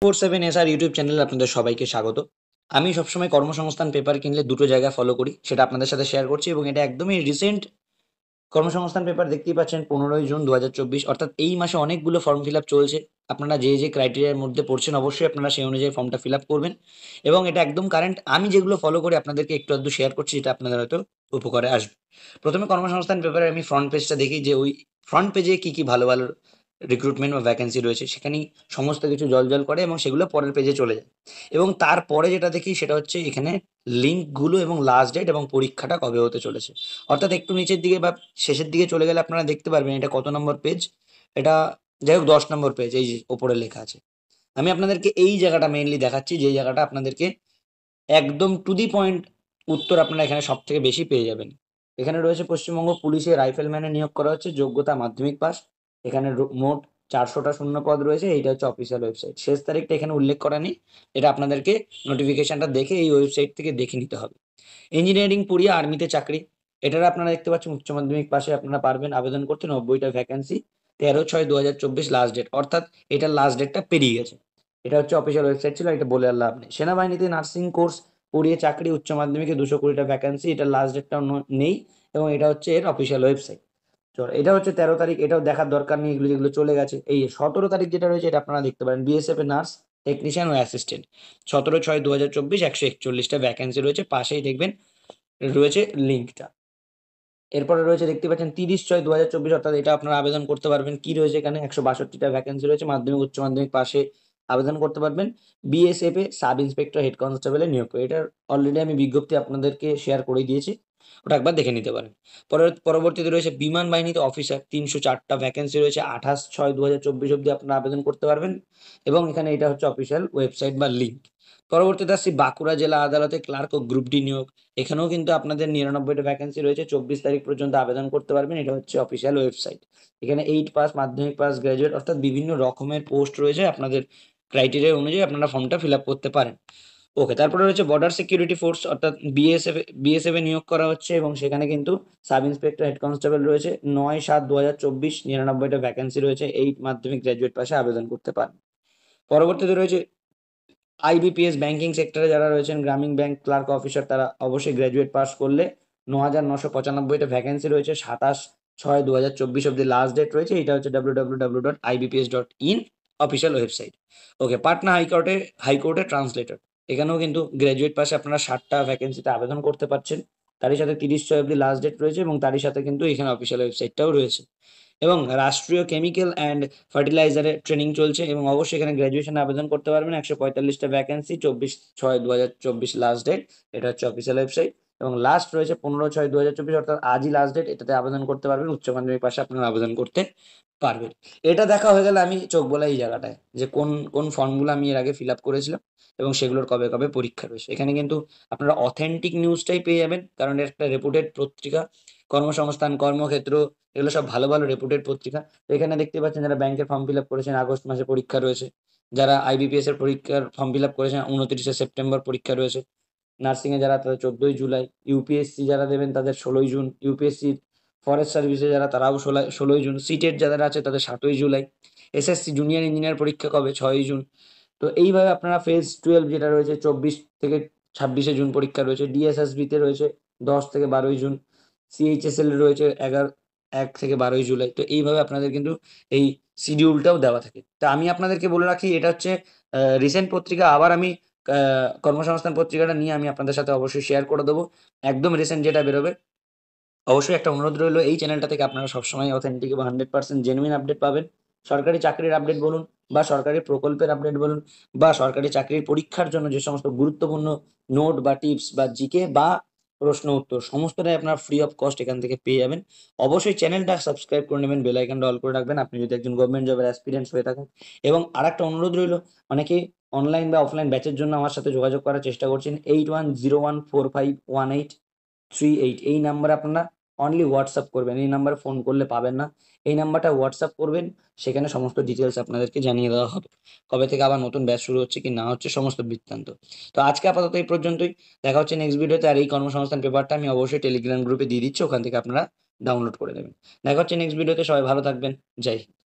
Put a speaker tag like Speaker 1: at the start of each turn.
Speaker 1: 47SR YouTube চ্যানেলে আপনাদের সবাইকে স্বাগত। আমি সবসময় কর্মসংস্থান পেপার কিনলে দুটো জায়গা ফলো করি, সেটা আপনাদের সাথে শেয়ার করছি এবং এটা একদমই রিসেন্ট কর্মসংস্থান পেপার দেখতেই পাচ্ছেন 15ই জুন 2024, অর্থাৎ এই মাসে অনেকগুলো ফর্ম ফিল আপ চলছে। আপনারা যে ক্রাইটেরিয়ার মধ্যে পড়ছেন অবশ্যই আপনারা সেই অনুযায়ী ফর্মটা ফিল আপ করবেন এবং এটা একদম কারেন্ট। আমি যেগুলো ফলো করি আপনাদেরকে একটু আধটু শেয়ার করছি, যেটা আপনাদের হয়তো উপকারে আসবে। প্রথমে কর্মসংস্থান পেপারে আমি ফ্রন্ট পেজটা দেখি যে ওই ফ্রন্ট পেজে কি কি ভালো ভালো রিক্রুটমেন্ট বা ভ্যাকেন্সি রয়েছে, সেখানেই সমস্ত কিছু জল করে এবং সেগুলো পরের পেজে চলে যায়। এবং তারপরে যেটা দেখি সেটা হচ্ছে এখানে লিঙ্কগুলো এবং লাস্ট ডেট এবং পরীক্ষাটা কবে হতে চলেছে। অর্থাৎ একটু নিচের দিকে বা শেষের দিকে চলে গেলে আপনারা দেখতে পারবেন এটা কত নম্বর পেজ। এটা যাই হোক 10 নম্বর পেজ, এই যে ওপরে লেখা আছে। আমি আপনাদেরকে এই জায়গাটা মেইনলি দেখাচ্ছি, যে জায়গাটা আপনাদেরকে একদম টু দি পয়েন্ট উত্তর আপনারা এখানে সব থেকে বেশি পেয়ে যাবেন। এখানে রয়েছে পশ্চিমবঙ্গ পুলিশে রাইফেলম্যানে নিয়োগ করা হচ্ছে, যোগ্যতা মাধ্যমিক পাস। এখানে মোট 400টা শূন্য পদ রয়েছে। এইটা হচ্ছে অফিসিয়াল ওয়েবসাইট, শেষ তারিখটা এখানে উল্লেখ করা নেই। এটা আপনাদেরকে নোটিফিকেশনটা দেখে এই ওয়েবসাইট থেকে দেখে নিতে হবে। ইঞ্জিনিয়ারিং পড়িয়ে আর্মিতে চাকরি, এটার আপনারা দেখতে পাচ্ছেন উচ্চ মাধ্যমিক পাশে আপনারা পারবেন আবেদন করতে। 90টা ভ্যাকেন্সি, 13/6/2024 লাস্ট ডেট, অর্থাৎ এটার লাস্ট ডেটটা পেরিয়ে গেছে। এটা হচ্ছে অফিসিয়াল ওয়েবসাইট ছিল, এটা বলে আর লাভ নেই। সেনাবাহিনীতে নার্সিং কোর্স পড়িয়ে চাকরি, উচ্চ মাধ্যমিকে 220টা ভ্যাকেন্সি, এটার লাস্ট ডেটটাও নেই এবং এটা হচ্ছে এর অফিসিয়াল ওয়েবসাইট। চলো, এটা হচ্ছে 13 তারিখ, এটাও দেখার দরকার নেই, এগুলো যেগুলো চলে গেছে। এই 17 তারিখ যেটা রয়েছে এটা আপনারা দেখতে পারেন, বিএসএফ এ নার্স টেকনিশিয়ান ও অ্যাসিস্ট্যান্ট, 17/6/2024 141টা ভ্যাকেন্সি রয়েছে, পাশেই দেখবেন রয়েছে লিঙ্কটা। এরপরে রয়েছে দেখতে পাচ্ছেন 30/6/2024, অর্থাৎ এটা আপনারা আবেদন করতে পারবেন। কি রয়েছে এখানে, 162টা ভ্যাকেন্সি রয়েছে, মাধ্যমিক উচ্চ মাধ্যমিক পাশে আবেদন করতে পারবেন। BSF a sub inspector head কনস্টেবলে নিয়োগ করে, এটার অলরেডি আমি বিজ্ঞপ্তি আপনাদেরকে শেয়ার করে দিয়েছি, ওটা একবার দেখে নিতে পারেন। পরবর্তীতে রয়েছে বিমান বাহিনীতে অফিসার, 304টা ভ্যাকেন্সি রয়েছে, 28/6/2024 অব্দি আপনারা আবেদন করতে পারবেন এবং এখানে এটা হচ্ছে অফিসিয়াল ওয়েবসাইট বা লিঙ্ক। পরবর্তীতে আসছি বাঁকুড়া জেলা আদালতে ক্লার্ক ও গ্রুপ ডি নিয়োগ। এখানেও কিন্তু আপনাদের 99টা ভ্যাকেন্সি রয়েছে, 24 তারিখ পর্যন্ত আবেদন করতে পারবেন। এটা হচ্ছে অফিসিয়াল ওয়েবসাইট। এখানে 8 পাস, মাধ্যমিক পাস, গ্র্যাজুয়েট, অর্থাৎ বিভিন্ন রকমের পোস্ট রয়েছে। আপনাদের ক্রাইটেরিয়া অনুযায়ী আপনারা ফর্মটা ফিল আপ করতে পারেন। ওকে, তারপরে রয়েছে বর্ডার সিকিউরিটি ফোর্স, অর্থাৎ বিএসএফ এ নিয়োগ করা হচ্ছে এবং সেখানে কিন্তু সাব ইন্সপেক্টর হেড কনস্টেবল রয়েছে। 9/7/2024 99টা ভ্যাকেন্সি রয়েছে, 8 মাধ্যমিক গ্র্যাজুয়েট পাশে আবেদন করতে পারেন। পরবর্তীতে রয়েছে আইবিপিএস ব্যাংকিং সেক্টরে যারা রয়েছেন, গ্রামীণ ব্যাংক ক্লার্ক অফিসার, তারা অবশ্যই গ্র্যাজুয়েট পাস করলে 9,995টা ভ্যাকেন্সি রয়েছে, 27/6/2024 অব্দি লাস্ট ডেট রয়েছে। এটা হচ্ছে www.ibps.in অফিসিয়াল ওয়েবসাইট। ওকে, পাটনা হাইকোর্টে ট্রান্সলেটর, এখানেও কিন্তু গ্র্যাজুয়েট পাশে আপনারা 60টা ভ্যাকেন্সিতে আবেদন করতে পারছেন। তারই সাথে 30/6 অব্দি লাস্ট ডেট রয়েছে এবং তারই সাথে কিন্তু এখানে অফিসিয়াল ওয়েবসাইটটাও রয়েছে। এবং রাষ্ট্রীয় কেমিক্যাল অ্যান্ড ফার্টিলাইজারের ট্রেনিং চলছে এবং অবশ্যই এখানে গ্র্যাজুয়েশনে আবেদন করতে পারবেন। 145টা ভ্যাকেন্সি, 24/6/2024 লাস্ট ডেট। এটা হচ্ছে অফিসিয়াল ওয়েবসাইট এবং লাস্ট রয়েছে 15/6/2024, অর্থাৎ আজই লাস্ট ডেট। এটাতে আবেদন করতে পারবেন, উচ্চ মাধ্যমিক পাশে আপনারা আবেদন করতে পারবেন। এটা দেখা হয়ে গেলে আমি চোখ বলা এই জায়গাটায় যে কোন কোন ফর্মগুলো আমি এর আগে ফিল আপ করেছিলাম এবং সেগুলোর কবে কবে পরীক্ষা রয়েছে। এখানে কিন্তু আপনারা অথেন্টিক নিউজটাই পেয়ে যাবেন, কারণ এটা একটা রেপুটেড পত্রিকা। কর্মসংস্থান, কর্মক্ষেত্র, এগুলো সব ভালো ভালো রেপুটেড পত্রিকা। তো এখানে দেখতে পাচ্ছেন যারা ব্যাংকের ফর্ম ফিল আপ করেছেন আগস্ট মাসে পরীক্ষা রয়েছে, যারা আইবিপিএস এর পরীক্ষার ফর্ম ফিল আপ করেছেন 29শে সেপ্টেম্বর পরীক্ষা রয়েছে, নার্সিং এ যারা তাদের 14ই জুলাই, ইউপিএসসি যারা দেবেন তাদের 16ই জুন, ইউপিএসসি ফরেস্ট সার্ভিসে যারা তারাও 16ই জুন, সিটেট যাদের আছে তাদের 7ই জুলাই, এসএসসি জুনিয়র ইঞ্জিনিয়ার পরীক্ষা কবে, 6ই জুন। তো এইভাবে আপনারা ফেজ 12 যেটা রয়েছে 24 থেকে 26শে জুন পরীক্ষা রয়েছে, ডিএসএসবি তে রয়েছে 10 থেকে 12ই জুন, সিএইচএসএল রয়েছে 1 থেকে 12ই জুলাই। তো এইভাবে আপনাদের কিন্তু এই শিডিউলটাও দেওয়া থাকে। তা আমি আপনাদেরকে বলে রাখি, এটা হচ্ছে রিসেন্ট পত্রিকা। আবার আমি কর্মসংস্থান পত্রিকাটা নিয়ে আমি আপনাদের সাথে অবশ্যই শেয়ার করে দেবো, একদম রিসেন্ট যেটা বেরোবে। অবশ্যই একটা অনুরোধ রইলো, এই চ্যানেলটা থেকে আপনারা সবসময় অথেন্টিক এবং 100% জেনুইন আপডেট পাবেন। সরকারি চাকরির আপডেট বলুন বা সরকারি প্রকল্পের আপডেট বলুন বা সরকারি চাকরির পরীক্ষার জন্য যে সমস্ত গুরুত্বপূর্ণ নোট বা টিপস বা জিকে বা প্রশ্ন উত্তর, সমস্তটাই আপনারা ফ্রি অফ কস্ট এখান থেকে পেয়ে যাবেন। অবশ্যই চ্যানেলটা সাবস্ক্রাইব করে নেবেন, বেল আইকনটা অল করে রাখবেন আপনি যদি একজন গভর্নমেন্ট জবের অ্যাসপিরেন্টস হয়ে থাকেন। এবং আরেকটা অনুরোধ রইলো, অনেকেই অনলাইন বা অফলাইন ব্যাচের জন্য আমার সাথে যোগাযোগ করার চেষ্টা করছেন। 8101451838 এই নাম্বারে আপনারা অনলি হোয়াটসঅ্যাপ করবেন, এই নাম্বারে ফোন করলে পাবেন না। এই নাম্বারটা হোয়াটসঅ্যাপ করবেন, সেখানে সমস্ত ডিটেলস আপনাদেরকে জানিয়ে দেওয়া হবে, কবে থেকে আবার নতুন ব্যাচ শুরু হচ্ছে কি না হচ্ছে সমস্ত বৃত্তান্ত। তো আজকে আপাতত এই পর্যন্তই, দেখা হচ্ছে নেক্সট ভিডিওতে। আর এই কর্মসংস্থান পেপারটা আমি অবশ্যই টেলিগ্রাম গ্রুপে দিয়ে দিচ্ছি, ওখান থেকে আপনারা ডাউনলোড করে নেবেন। দেখা হচ্ছে নেক্সট ভিডিওতে, সবাই ভালো থাকবেন, জয় হিন্দ।